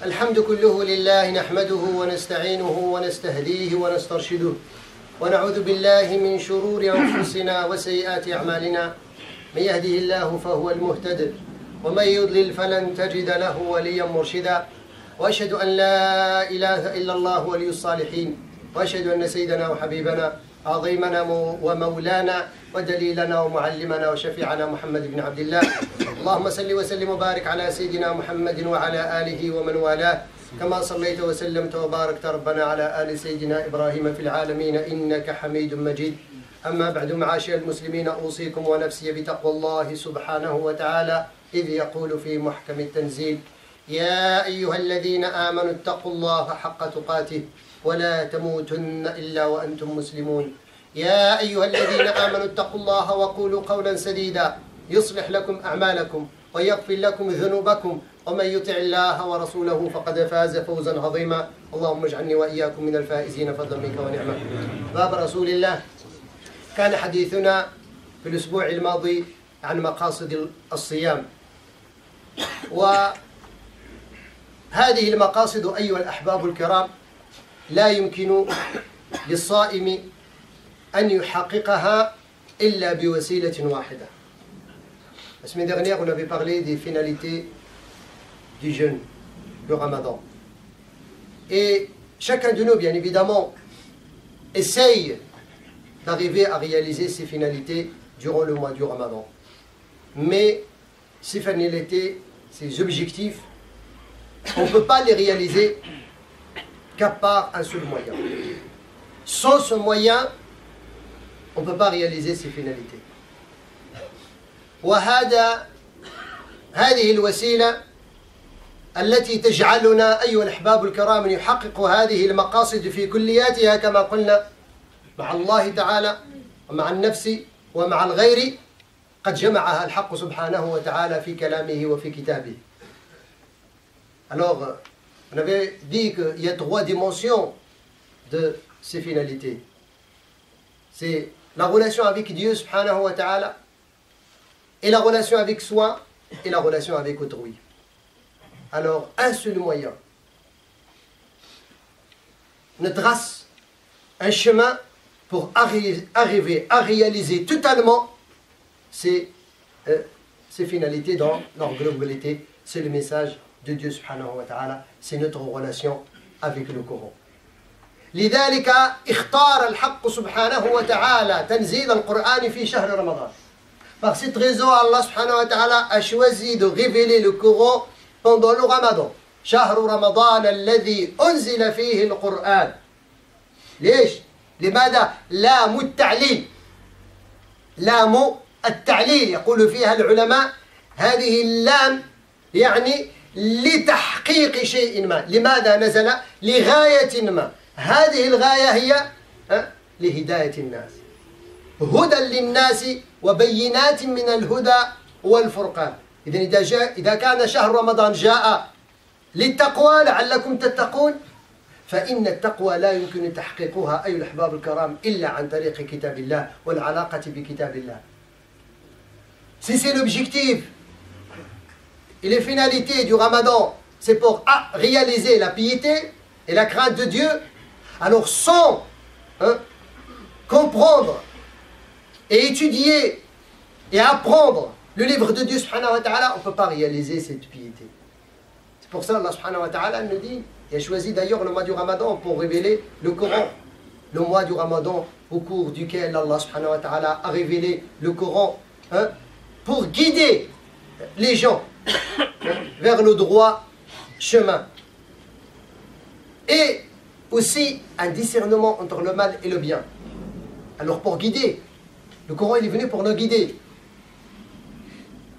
الحمد كله لله نحمده ونستعينه ونستهديه ونسترشده ونعوذ بالله من شرور أنفسنا وسيئات أعمالنا من يهده الله فهو المهتد ومن يضلل فلن تجد له وليا مرشدا وأشهد أن لا إله إلا الله ولي الصالحين وأشهد أن سيدنا وحبيبنا عظيمنا ومولانا ودليلنا ومعلمنا وشفيعنا محمد بن عبد الله اللهم صل وسلم وبارك على سيدنا محمد وعلى آله ومن والاه كما صليت وسلمت وباركت ربنا على آل سيدنا إبراهيم في العالمين إنك حميد مجيد. أما بعد معاشر المسلمين أوصيكم ونفسي بتقوى الله سبحانه وتعالى إذ يقول في محكم التنزيل يا أيها الذين آمنوا اتقوا الله حق تقاته ولا تموتن إلا وأنتم مسلمون. يا أيها الذين آمنوا اتقوا الله وقولوا قولا سديدا يصلح لكم أعمالكم ويغفر لكم ذنوبكم ومن يطع الله ورسوله فقد فاز فوزا عظيما. اللهم اجعلني وإياكم من الفائزين فضلا منك ونعمة. باب رسول الله. كان حديثنا في الأسبوع الماضي عن مقاصد الصيام، وهذه المقاصد أيها الأحباب الكرام لا يمكن للصائم أن يحققها إلا بوسيلة واحدة. La semaine dernière, on avait parlé des finalités du jeûne, le Ramadan. Et chacun de nous, bien évidemment, essaye d'arriver à réaliser ces finalités durant le mois du Ramadan. Mais ces finalités, ces objectifs, on ne peut pas les réaliser qu'à part un seul moyen. Sans ce moyen, on ne peut pas réaliser ces finalités. هذه الوسيلة التي تجعلنا أيها الأحباب الكرام نحقق هذه المقاصد في كلياتها كما قلنا مع الله تعالى ومع النفس ومع الغير قد جمعها الحق سبحانه وتعالى في كلامه وفي كتابه. Alors, on avait dit qu'il y a 3 dimensions de ces finalités. C'est la relation avec Dieu subhanahu wa ta'ala, et la relation avec soi, et la relation avec autrui. Alors, un seul moyen nous trace un chemin pour arriver à réaliser totalement ces finalités dans leur globalité. C'est le message de Dieu subhanahu wa ta'ala, c'est notre relation avec le Coran. لذلك اختار الحق سبحانه وتعالى تنزيل القرآن في شهر رمضان. Par cette raison, Allah subhanahu wa ta'ala a choisi de révéler le Coran pendant le Ramadan. شهر رمضان الذي أنزل فيه القرآن. ليش؟ لماذا؟ لام التعليل. لام التعليل يقول فيها العلماء هذه اللام يعني لتحقيق شيء ما. لماذا نزل؟ لغاية ما. هذه الغاية هي لهداية الناس. هدى للناس وبينات من الهدى والفرقان. إذا كان شهر رمضان جاء للتقوى لعلكم تتقون، فإن التقوى لا يمكن تحقيقها أيها الأحباب الكرام إلا عن طريق كتاب الله والعلاقة بكتاب الله. Si c'est l'objectif et les finalités du Ramadan, c'est pour réaliser la piété et la crainte de Dieu, alors sans comprendre et étudier et apprendre le livre de Dieu subhanahu wa ta'ala, on ne peut pas réaliser cette piété. C'est pour ça Allah subhanahu wa ta'ala nous dit, il a choisi d'ailleurs le mois du Ramadan pour révéler le Coran. Le mois du Ramadan au cours duquel Allah subhanahu wa ta'ala a révélé le Coran pour guider les gens vers le droit chemin. Et aussi un discernement entre le mal et le bien. Alors pour guider, le Coran il est venu pour nous guider.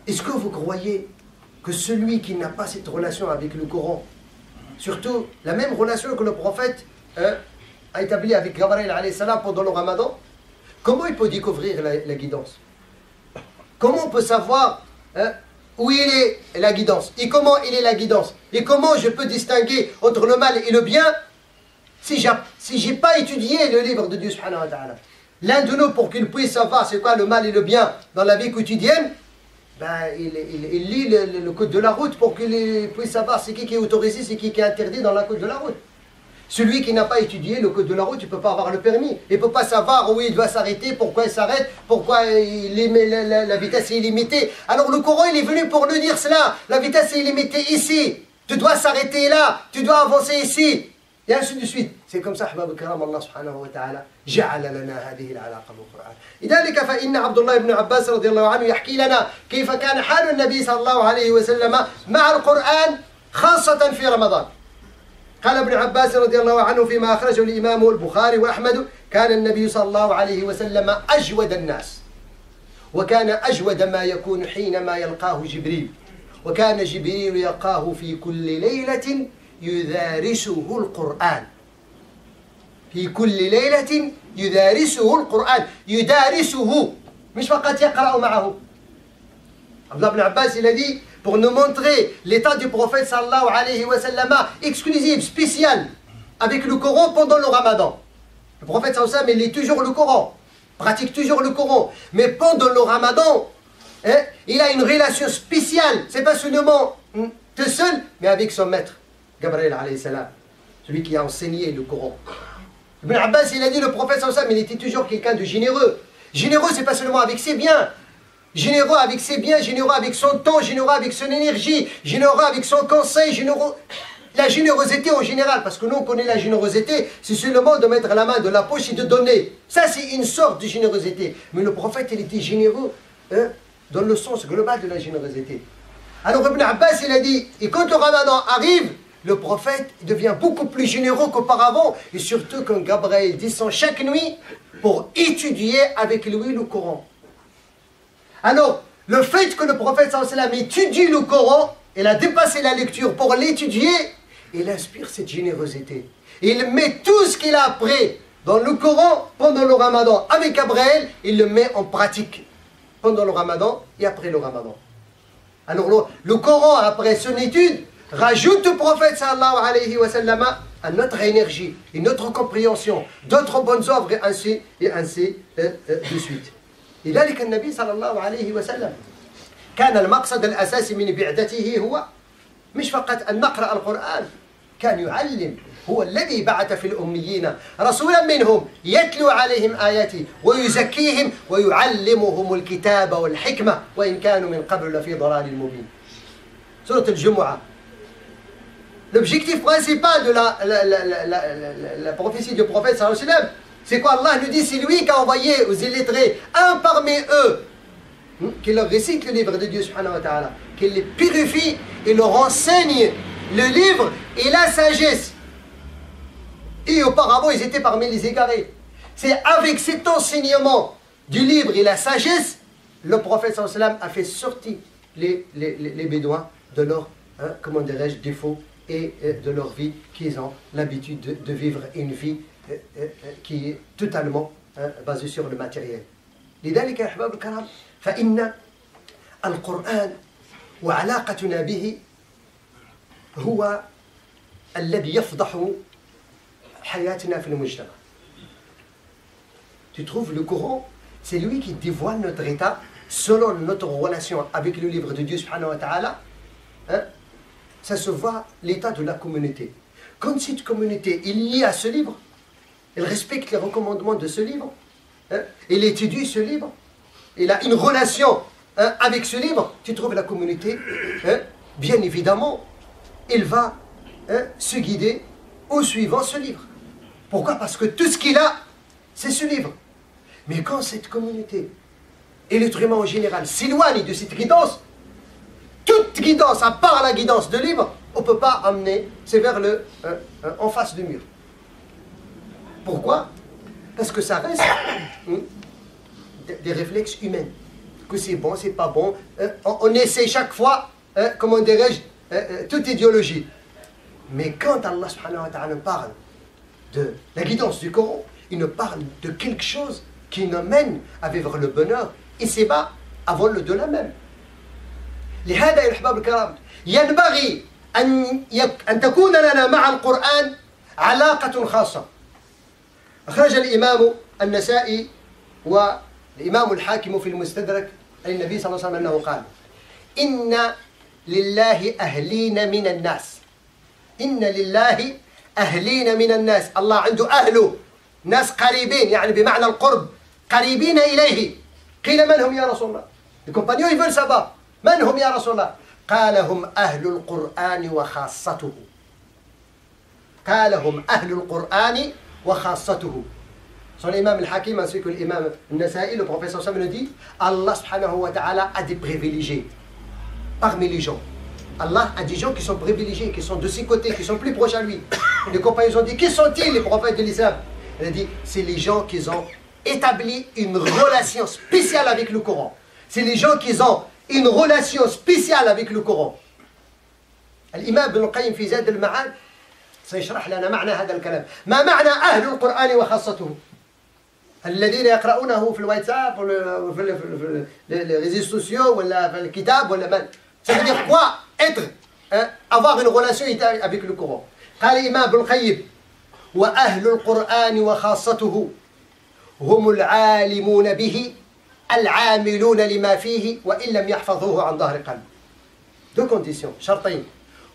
Est-ce que vous croyez que celui qui n'a pas cette relation avec le Coran, surtout la même relation que le prophète a établie avec Gabriel alayhi salam pendant le Ramadan, comment il peut découvrir la guidance? Comment on peut savoir où il est la guidance? Et comment il est la guidance? Et comment je peux distinguer entre le mal et le bien si je n'ai pas étudié le livre de Dieu subhanahu wa ta'ala? L'un de nous, pour qu'il puisse savoir c'est quoi le mal et le bien dans la vie quotidienne, ben, il lit le code de la route pour qu'il puisse savoir c'est qui est autorisé, c'est qui est interdit dans le code de la route. Celui qui n'a pas étudié le code de la route, il ne peut pas avoir le permis. Il ne peut pas savoir où il doit s'arrêter, pourquoi il s'arrête, pourquoi la vitesse est illimitée. Alors le Coran, il est venu pour nous dire cela. La vitesse est illimitée ici. Tu dois s'arrêter là. Tu dois avancer ici. Et ainsi de suite. C'est comme ça, أحباب الكرام, Allah subhanahu wa ta'ala جعل لنا هذه العلاقة بالقرآن. لذلك فإن عبد الله بن عباس رضي الله عنه يحكي لنا كيف كان حال النبي صلى الله عليه وسلم مع القرآن خاصة في رمضان. قال ابن عباس رضي الله عنه فيما أخرجه الإمام البخاري وأحمد كان النبي صلى الله عليه وسلم أجود الناس وكان أجود ما يكون حينما يلقاه جبريل وكان جبريل يلقاه في كل ليلة يدارسه القرآن في كل ليلة يدارسه القرآن يدارسه مش فقط يقرأ معه. عبد الله بن عباس il a dit pour nous montrer l'état du prophète sallallahu alayhi wa sallam exclusif, spécial avec le Coran pendant le Ramadan. Le prophète sallallahu alayhi wa sallam il lit toujours le Coran, pratique toujours le Coran, mais pendant le Ramadan il a une relation spéciale, c'est pas seulement tout seul mais avec son maître Gabriel alayhi salam, celui qui a enseigné le Coran. Ibn Abbas il a dit le prophète sallallahu alayhi wa sallam il était toujours quelqu'un de généreux. Généreux c'est pas seulement avec ses biens, généreux avec ses biens, généreux avec son temps, généreux avec son énergie, généreux avec son conseil, généreux. La générosité en général, parce que nous on connaît la générosité, c'est seulement de mettre la main de la poche et de donner. Ça c'est une sorte de générosité. Mais le prophète il était généreux dans le sens global de la générosité. Alors Ibn Abbas il a dit, et quand le Ramadan arrive, le prophète devient beaucoup plus généreux qu'auparavant, et surtout quand Gabriel descend chaque nuit pour étudier avec lui le Coran. Alors, le fait que le prophète sallallahu alayhi wa sallam étudie le Coran, il a dépassé la lecture pour l'étudier, il inspire cette générosité. Il met tout ce qu'il a appris dans le Coran pendant le Ramadan avec Gabriel, il le met en pratique pendant le Ramadan et après le Ramadan. Alors le Coran, après son étude, rajoute au prophète sallallahu alayhi wa sallam à notre énergie, une autre compréhension, d'autres bonnes œuvres et ainsi de suite. لذلك النبي صلى الله عليه وسلم كان المقصد الأساسي من بعثته هو مش فقط أن نقرأ القرآن، كان يعلم. هو الذي بعث في الأميين رسولا منهم يتلو عليهم آياته ويزكيهم ويعلمهم الكتاب والحكمة وإن كانوا من قبل لفي ضلال مبين. سورة الجمعة. L'objectif principal de la prophétie du prophète sallallahu alayhi wa sallam, c'est quoi? Allah nous dit, c'est lui qui a envoyé aux illettrés un parmi eux qui leur récite le livre de Dieu subhanahu wa ta'ala, qui les purifie et leur enseigne le livre et la sagesse. Et auparavant ils étaient parmi les égarés. C'est avec cet enseignement du livre et la sagesse le prophète sallallahu alayhi wa sallam a fait sortir les bédouins de leur comment dirais-je, défaut et de leur vie qu'ils ont l'habitude de vivre une vie qui est totalement basée sur le matériel. لذلك يا أحباب الكرام فإن القرآن وعلاقتنا به هو الذي يفضح حياتنا في المجتمع. Tu trouves le Coran, c'est lui qui dévoile notre état selon notre relation avec le livre de Dieu subhanahu wa ta'ala. Ça se voit l'état de la communauté. Quand cette communauté est liée à ce livre, elle respecte les recommandements de ce livre, elle étudie ce livre, elle a une relation avec ce livre, tu trouves la communauté, bien évidemment, elle va se guider au suivant ce livre. Pourquoi? Parce que tout ce qu'il a, c'est ce livre. Mais quand cette communauté et l'être humain en général s'éloigne de cette guidance, toute guidance, à part la guidance de livre, on ne peut pas amener, c'est vers en face du mur. Pourquoi? Parce que ça reste des réflexes humains. Que c'est bon, c'est pas bon. On essaie chaque fois, comment dirais-je, toute idéologie. Mais quand Allah subhanahu wa ta'ala parle de la guidance du Coran, il nous parle de quelque chose qui nous mène à vivre le bonheur et c'est bas avant le de la même. لهذا يا أحباب الكرام ينبغي أن تكون لنا مع القرآن علاقة خاصة. أخرج الإمام النسائي والإمام الحاكم في المستدرك عن النبي صلى الله عليه وسلم أنه قال Inna lillahi ahlina minan nas. Inna lillahi ahlina minan nas. Allah عنده أهله ناس قريبين يعني بمعنى القرب قريبين إليه. قيل من هم يا رسول الله؟ Les compagnons ils veulent savoir. من هم يا رسول الله؟ قال هم أهل القرآن وخاصته. قال هم أهل القرآن وخاصته. Son imam al-Hakim ainsi que l'imam al-Nasa'i, le professeur Sam le dit, Allah subhanahu wa ta'ala a des privilégiés parmi les gens. Allah a des gens qui sont privilégiés, qui sont de ses côtés, qui sont plus proches à lui. Les compagnons ont dit, qui sont-ils les prophètes de l'islam? Il a dit, c'est les gens qui ont établi une relation spéciale avec le Coran. C'est les gens qui ont une relation spéciale avec le Coran. الإمام ابن القيم في زاد المعاد سيشرح لنا معنى هذا الكلام. ما معنى أهل القرآن وخاصته؟ الذين يقرؤونه في الواتساب في les réseaux sociaux ولا في الكتاب ولا من. Ça veut dire quoi? Être, avoir une relation avec le Coran. قال الإمام ابن القيم وأهل القرآن وخاصته هم العالمون به العاملون لما فيه وإن لم يحفظوه عن ظهر قلب. Deux conditions, شرطين.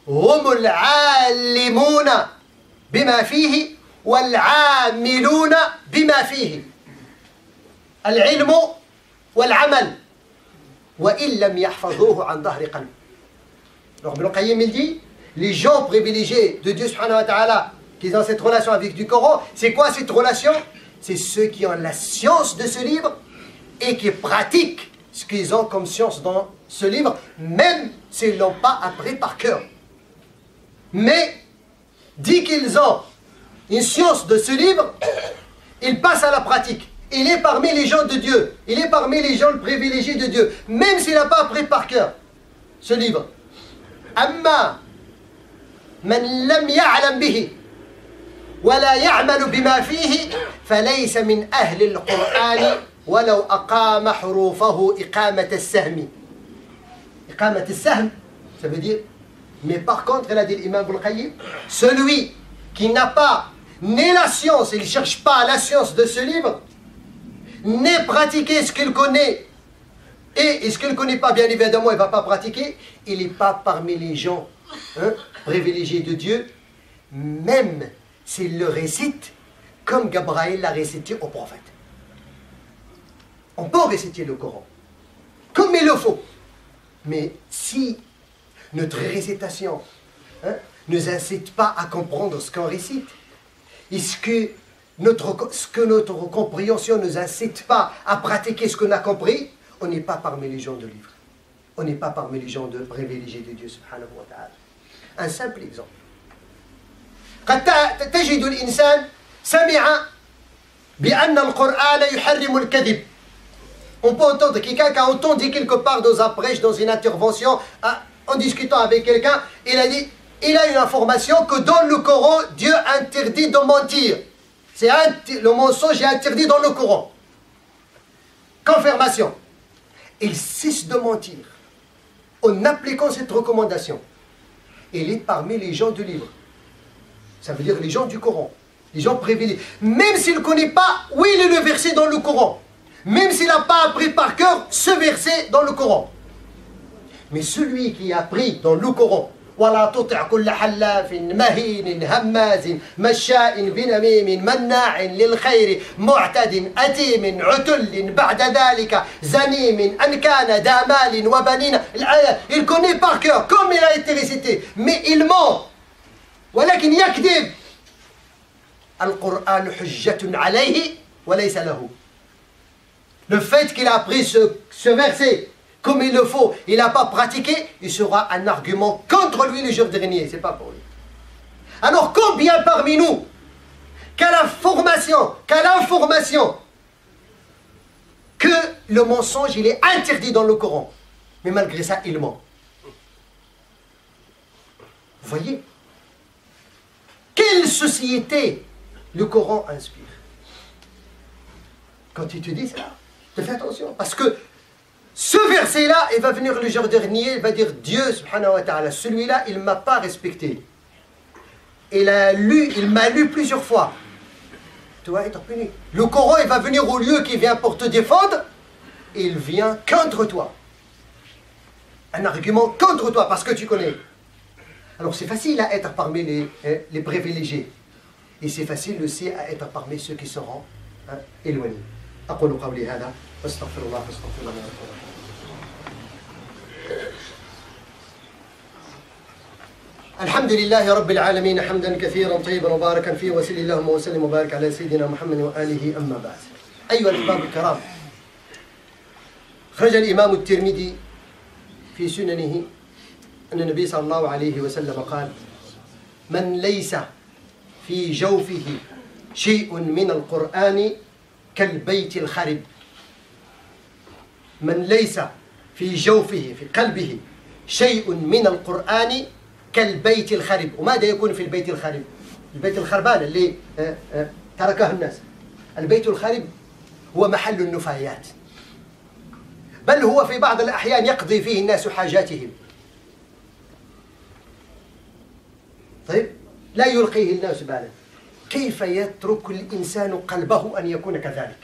هم العالمون بما فيه والعاملون بما فيه. العلم والعمل وإن لم يحفظوه عن ظهر قلب. Donc Ibn Qayyim il dit, les gens privilégiés de Dieu subhanahu wa ta'ala qui ont cette relation avec du Coran, c'est quoi cette relation? C'est ceux qui ont la science de ce livre et qui pratiquent ce qu'ils ont comme science dans ce livre, même s'ils ne l'ont pas appris par cœur. Mais, dès qu'ils ont une science de ce livre, ils passent à la pratique. Il est parmi les gens de Dieu. Il est parmi les gens privilégiés de Dieu. Même s'il n'a pas appris par cœur ce livre. Amma man lam ya'lam bihi wa la ya'malu bima fihi falaysa min ahli al-Qur'an ولو أقام حروفه إقامة السهم. إقامة السهم, ça veut dire, mais par contre, il a dit l'imam Ibn Qayyim, celui qui n'a pas ni la science, il ne cherche pas la science de ce livre, ni pratiquer ce qu'il connaît, et ce qu'il ne connaît pas, bien évidemment, il ne va pas pratiquer, il n'est pas parmi les gens privilégiés de Dieu, même s'il le récite comme Gabriel l'a récité au prophète. On peut réciter le Coran, comme il le faut. Mais si notre récitation ne nous incite pas à comprendre ce qu'on récite, est-ce que notre compréhension ne nous incite pas à pratiquer ce qu'on a compris, on n'est pas parmi les gens de livre. On n'est pas parmi les gens de privilégiés de Dieu subhanahu wa ta'ala. Un simple exemple. قد تجد الإنسان سمع بأن القرآن يحرم الكذب. On peut entendre quelqu'un qui a entendu quelque part dans un prêche, dans une intervention, en discutant avec quelqu'un, il a dit, il a une information que dans le Coran, Dieu interdit de mentir. Le mensonge est interdit dans le Coran. Confirmation. Il cesse de mentir en appliquant cette recommandation. Il est parmi les gens du livre. Ça veut dire les gens du Coran, les gens privilégiés. Même s'il ne connaît pas où il est le verset dans le Coran. Même s'il n'a pas appris par cœur ce verset dans le Coran. Mais celui qui a appris dans le Coran, وَلَا تُطِعْ كُلَّ حَلَّافٍ مَهِينٍ هَمَّازٍ مَشَّاءٍ بِنَمِيمٍ مَنَّاعٍ لِلْخَيْرِ مُعْتَدٍ أَثِيمٍ عُتُلٍ بعد ذلك زنيم أن كان ذا مال وبنين. Il connaît par cœur comme il a été récité, mais il ment. ولكن يكذب. القرآن حجة عليه وليس له. Le fait qu'il a appris ce verset comme il le faut, il n'a pas pratiqué, il sera un argument contre lui le jour dernier, c'est pas pour lui. Alors combien parmi nous, quelle information que le mensonge il est interdit dans le Coran, mais malgré ça il ment. Vous voyez? Quelle société le Coran inspire? Quand il te dit ça, fais attention, parce que ce verset-là, il va venir le jour dernier, il va dire Dieu, subhanahu wa ta'ala, celui-là, il ne m'a pas respecté. Il m'a lu plusieurs fois. Tu vas être puni. Le Coran, il va venir au lieu qui vient pour te défendre, et il vient contre toi. un argument contre toi parce que tu connais. Alors c'est facile à être parmi les privilégiés. Et c'est facile aussi à être parmi ceux qui seront éloignés. أقول قولي هذا واستغفر الله فاستغفر الله. الحمد لله رب العالمين حمدا كثيرا طيبا مباركا فيه وصل اللهم وسلم وبارك على سيدنا محمد وآله أما بعد. أيها الأحباب الكرام، خرج الإمام الترمذي في سننه أن النبي صلى الله عليه وسلم قال: من ليس في جوفه شيء من القرآن كالبيت الخرب. من ليس في جوفه في قلبه شيء من القرآن كالبيت الخرب. وماذا يكون في البيت الخرب؟ البيت الخربان اللي تركه الناس. البيت الخرب هو محل النفايات، بل هو في بعض الأحيان يقضي فيه الناس حاجاتهم. طيب، لا يلقيه الناس بالا. كيف يترك الإنسان قلبه أن يكون كذلك؟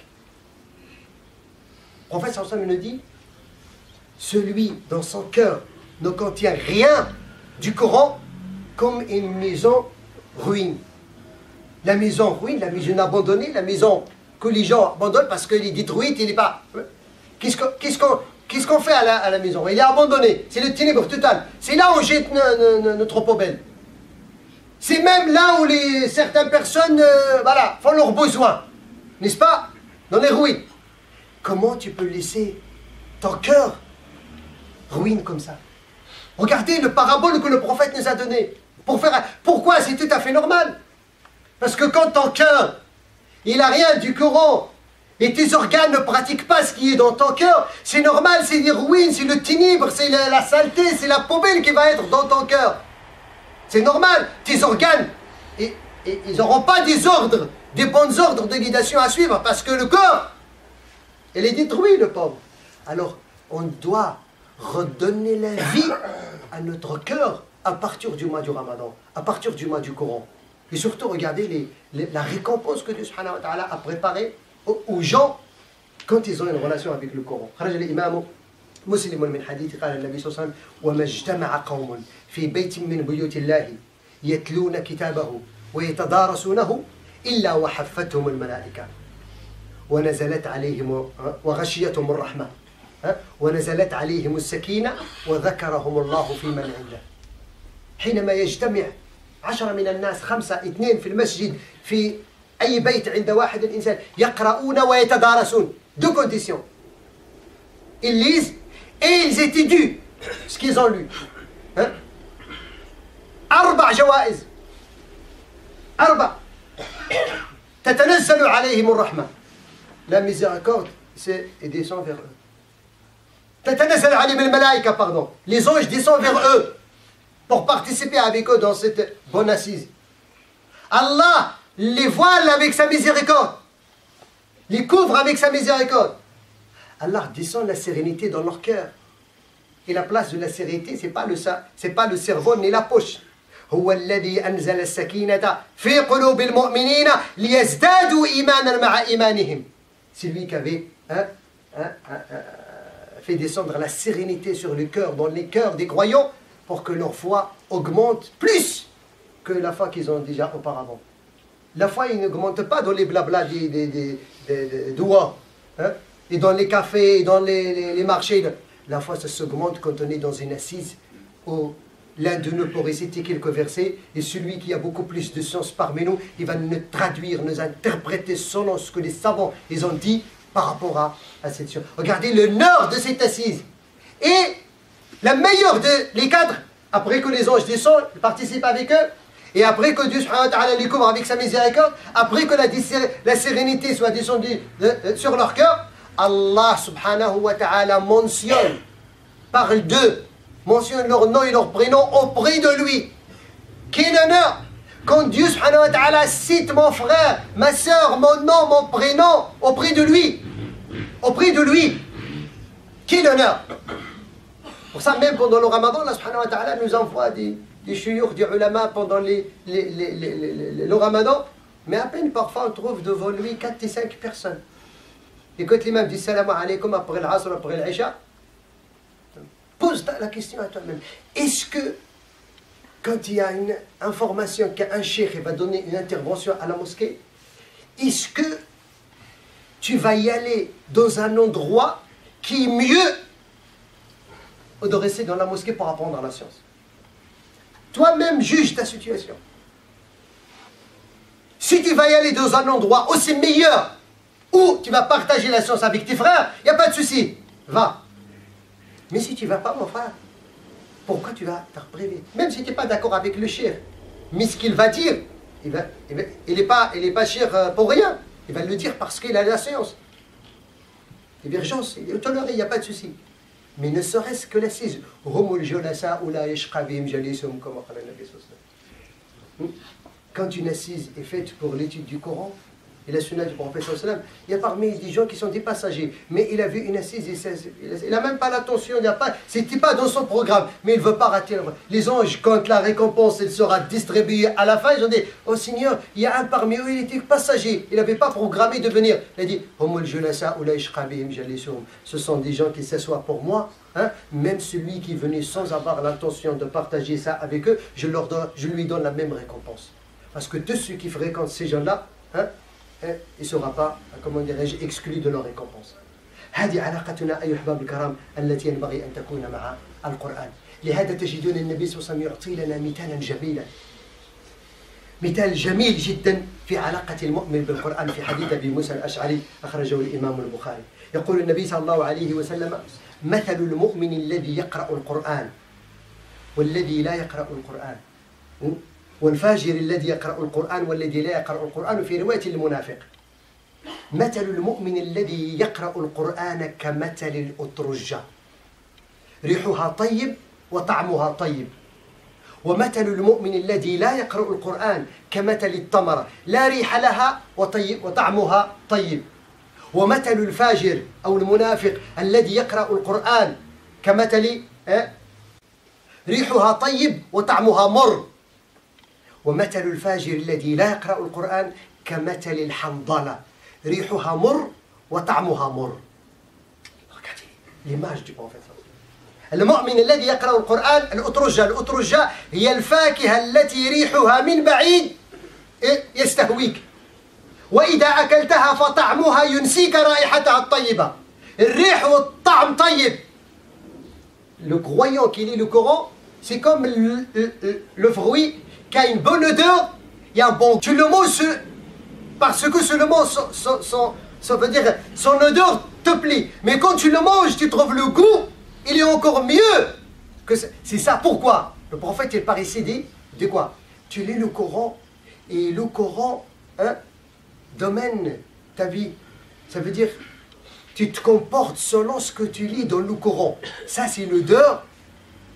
En fait, ça nous dit, celui dans son cœur ne contient rien du Coran comme une maison ruine. La maison ruine, la maison abandonnée, la maison que les gens abandonnent parce qu'elle est détruite, il n'est pas... Qu'est-ce qu'on fait à la maison? Elle est abandonnée, c'est le ténèbre total. C'est là où on jette notre poubelle. C'est même là où certaines personnes voilà, font leurs besoins, n'est-ce pas? Dans les ruines. Comment tu peux laisser ton cœur ruine comme ça? Regardez le parabole que le prophète nous a donné. Pourquoi? C'est tout à fait normal. Parce que quand ton cœur, il n'a rien du Coran, et tes organes ne pratiquent pas ce qui est dans ton cœur, c'est normal, c'est des ruines, c'est le ténèbre, c'est la saleté, c'est la poubelle qui va être dans ton cœur. C'est normal, tes organes, ils n'auront pas des ordres, des bons ordres de guidation à suivre, parce que le corps, il est détruit, le pauvre. Alors, on doit redonner la vie à notre cœur à partir du mois du Ramadan, à partir du mois du Coran. Et surtout, regardez la récompense que Dieu subhanahu wa ta'ala a préparée aux gens quand ils ont une relation avec le Coran. خرج الإمام مسلم من حديث قال النبي صلى الله عليه وسلم: وما اجتمع قوم في بيت من بيوت الله يتلون كتابه ويتدارسونه إلا وحفتهم الملائكة ونزلت عليهم وغشيتهم الرحمة ونزلت عليهم السكينة وذكرهم الله في من عنده. حينما يجتمع 10 من الناس، 5 2 في المسجد، في أي بيت عند واحد الإنسان، يقرؤون ويتدارسون. Deux conditions. Ils lisent et ils étudient ce qu'ils ont lu. 4 جوائز. 4. تتنزل عليهم الرحمة. La miséricorde, c'est descend vers eux. تتنزل عليهم الملائكة, pardon. Les anges descendent vers eux pour participer avec eux dans cette bonne assise. Allah les voile avec sa miséricorde, les couvre avec sa miséricorde. Allah descend la sérénité dans leur cœur. Et la place de la sérénité, c'est pas le cerveau ni la poche. هو الذي أنزل السكينة في قلوب المؤمنين ليزدادوا إيمانا مع إيمانهم. C'est lui qui avait fait descendre la sérénité sur le cœur, dans les cœurs des croyants, pour que leur foi augmente plus que la foi qu'ils ont déjà auparavant. La foi, il n'augmente pas dans les blablas des doigts, et dans les cafés, et dans les marchés. La foi, ça s'augmente quand on est dans une assise où l'un de nous pourrait citer quelques versets, et celui qui a beaucoup plus de sens parmi nous, il va nous traduire, nous interpréter selon ce que les savants ils ont dit par rapport à cette chose. Regardez le nord de cette assise. Et la meilleure des cadres, après que les anges descendent, ils participent avec eux, et après que Dieu subhanahu wa ta'ala les couvre avec sa miséricorde, après que la sérénité soit descendue sur leur cœur, Allah subhanahu wa ta'ala mentionne, parle d'eux, mentionne leur nom et leur prénom auprès de lui. Quel honneur quand Dieu subhanahu wa ta'ala cite mon frère, ma soeur, mon nom, mon prénom auprès de lui. Auprès de lui. Quel honneur. Pour ça, même pendant le Ramadan, Allah subhanahu wa ta'ala nous envoie des chouyours, des ulama pendant le Ramadan, mais à peine parfois on trouve devant lui 4 et 5 personnes. Et quand l'imam dit salam alaykum après l'asr, après l'isha, Pose la question à toi-même. Est-ce que, quand il y a une information qu'un cheikh va donner une intervention à la mosquée, est-ce que tu vas y aller dans un endroit qui est mieux de rester dans la mosquée pour apprendre la science? Toi-même juge ta situation. Si tu vas y aller dans un endroit aussi meilleur, où tu vas partager la science avec tes frères, il n'y a pas de souci, va. Mais si tu ne vas pas, mon frère, pourquoi tu vas te priver? Même si tu n'es pas d'accord avec le cheikh, mais ce qu'il va dire, il n'est pas cher pour rien. Il va le dire parce qu'il a la science. Divergence, il est toléré, il n'y a pas de souci. Mais ne serait-ce que l'assise. Quand une assise est faite pour l'étude du Coran et la sunna du prophète, il y a parmi des gens qui sont des passagers. Mais il a vu une assise, il n'a même pas l'attention, c'était pas dans son programme, mais il ne veut pas rater. Les anges, quand la récompense elle sera distribuée à la fin, ils ont dit, oh Seigneur, il y a un parmi eux, il était passager, il n'avait pas programmé de venir. Il a dit, ce sont des gens qui s'assoient pour moi. Hein? Même celui qui est venu sans avoir l'intention de partager ça avec eux, je lui donne la même récompense. Parce que tous ceux qui fréquentent ces gens-là, hein, il ne sera pas, comment dirais-je, exclu de leur récompense. هذه علاقتنا أيها الأحباب الكرام التي ينبغي أن تكون مع القرآن. لهذا تجدون النبي صلى الله عليه وسلم يعطي لنا مثالا جميلا. مثال جميل جدا في علاقة المؤمن بالقرآن في حديث أبي موسى الأشعري أخرجه الإمام البخاري. يقول النبي صلى الله عليه وسلم: مثل المؤمن الذي يقرأ القرآن والذي لا يقرأ القرآن والفاجر الذي يقرأ القرآن والذي لا يقرأ القرآن في رواية المنافق. مثل المؤمن الذي يقرأ القرآن كمثل الأترجة ريحها طيب وطعمها طيب، ومثل المؤمن الذي لا يقرأ القرآن كمثل التمرة لا ريح لها وطعمها طيب، ومثل الفاجر أو المنافق الذي يقرأ القرآن كمثل ريحها طيب وطعمها مر، ومثل الفاجر الذي لا يقرأ القرآن كمثل الحنظلة ريحها مر وطعمها مر. Regardez l'image du prophète. المؤمن الذي يقرأ القرآن الأترجة هي الفاكهة التي ريحها من بعيد يستهويك، وإذا أكلتها فطعمها ينسيك رائحتها الطيبة. الريح والطعم طيب. Le croyant qui lit le Coran, c'est comme le fruit qui a une bonne odeur, il y a un bon. Tu le manges parce que seulement ça veut dire son odeur te plaît. Mais quand tu le manges, tu trouves le goût, il est encore mieux que ça. C'est ça pourquoi le prophète il paraissait dit de quoi? Tu lis le Coran et le Coran domine ta vie. Ça veut dire tu te comportes selon ce que tu lis dans le Coran. Ça c'est l'odeur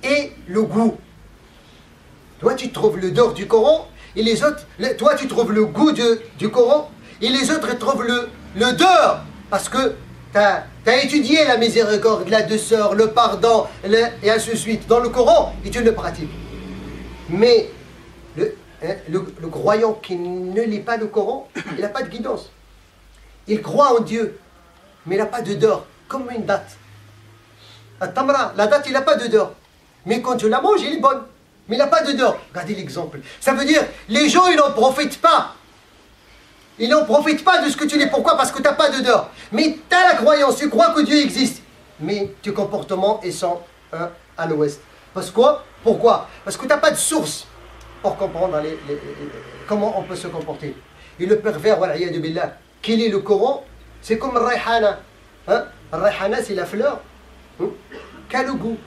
et le goût. Toi tu trouves l'odeur du Coran et les autres, toi tu trouves le goût du Coran et les autres trouvent l'odeur parce que tu as étudié la miséricorde, la douceur, le pardon et ainsi de suite dans le Coran et tu le pratiques. Mais le croyant qui ne lit pas le Coran, il n'a pas de guidance. Il croit en Dieu, mais il n'a pas d'odeur, comme une date. La tamra, la date, il n'a pas d'odeur. Mais quand tu la manges, elle est bonne. Mais il n'a pas d'odeur. Regardez l'exemple. Ça veut dire, les gens, ils n'en profitent pas. Ils n'en profitent pas de ce que tu dis. Pourquoi? Parce que tu n'as pas d'odeur. Mais tu as la croyance, tu crois que Dieu existe. Mais tes comportements, ils sont à l'ouest. Parce quoi? Pourquoi? Parce que tu n'as pas de source pour comprendre comment on peut se comporter. Et le pervers, wal'iyadu billah, qui lit le Coran, c'est comme le rayhana. Le rayhana, c'est la fleur qui a le goût.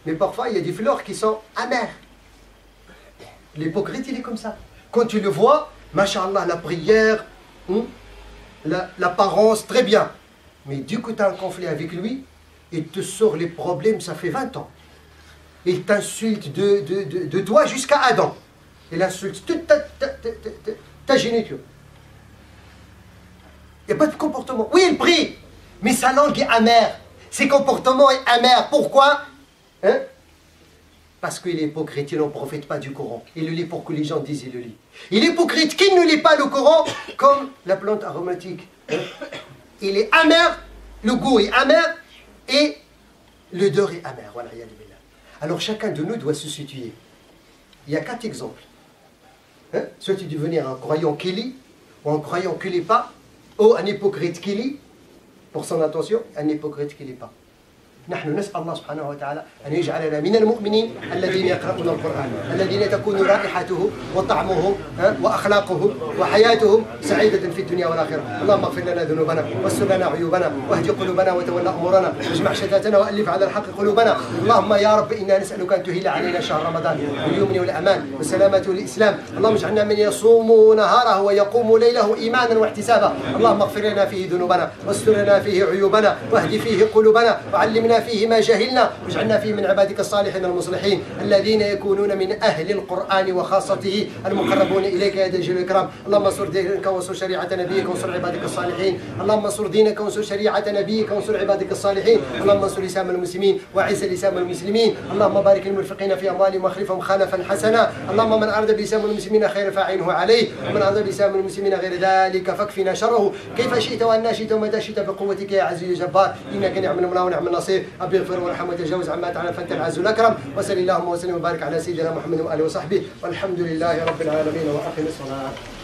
Mais parfois, il y a des fleurs qui sont amères. L'hypocrite, il est comme ça. Quand tu le vois, Masha'Allah, la prière, l'apparence, très bien. Mais du coup, tu as un conflit avec lui, il te sort les problèmes, ça fait 20 ans. Il t'insulte de toi jusqu'à Adam. Il insulte toute ta géniture. Il n'y a pas de comportement. Oui, il prie, mais sa langue est amère. Ses comportements est amer. Pourquoi? Parce qu'il est hypocrite, il n'en profite pas du Coran. Il le lit pour que les gens disent il le lit. Il est hypocrite qui ne lit pas le Coran comme la plante aromatique. Il est amer, le goût est amer et l'odeur est amère. Alors chacun de nous doit se situer. Il y a 4 exemples. Hein? Soit tu dois devenir un croyant qui lit, ou un croyant qui ne lit pas, ou un hypocrite qui lit, pour son attention, un hypocrite qui ne lit pas. نحن نسأل الله سبحانه وتعالى أن يجعلنا من المؤمنين الذين يقرؤون القرآن الذين تكون رائحته وطعمه وأخلاقه وحياتهم سعيدة في الدنيا والآخرة. اللهم اغفر لنا ذنوبنا واستر لنا عيوبنا واهد قلوبنا وتولى أمورنا واجمع شتاتنا وألف على الحق قلوبنا. اللهم يا رب إنا نسألك أن تهيل علينا شهر رمضان باليمن والأمان والسلامة والإسلام. اللهم اجعلنا من يصوم نهاره ويقوم ليله إيمانا واحتسابا. اللهم اغفر لنا فيه ذنوبنا واستر لنا فيه عيوبنا واهد فيه قلوبنا وعلمنا فيه ما جهلنا واجعلنا فيه من عبادك الصالحين المصلحين الذين يكونون من أهل القرآن وخاصته المقربون إليك يا ذا الجلال والإكرام. اللهم انصر دينك وانصر شريعة نبيك وانصر عبادك الصالحين. اللهم انصر دينك وانصر شريعة نبيك وانصر عبادك الصالحين. اللهم انصر لسان المسلمين وعز لسان المسلمين. اللهم بارك للمنفقين في أموالهم واخلفهم خلفا حسنا. اللهم من أراد بلسان المسلمين خير فاعينه عليه ومن أراد بلسان المسلمين غير ذلك فاكفنا شره كيف شئت وأن شئت ومتى شئت بقوتك يا عزيز الجبار إنك نعم المولى ونعم النصير. ربي اغفر وارحم وتجاوز عما تعالى فانت العز الاكرم. وصل اللهم وسلم وبارك على سيدنا محمد واله وصحبه والحمد لله رب العالمين واقم الصلاه.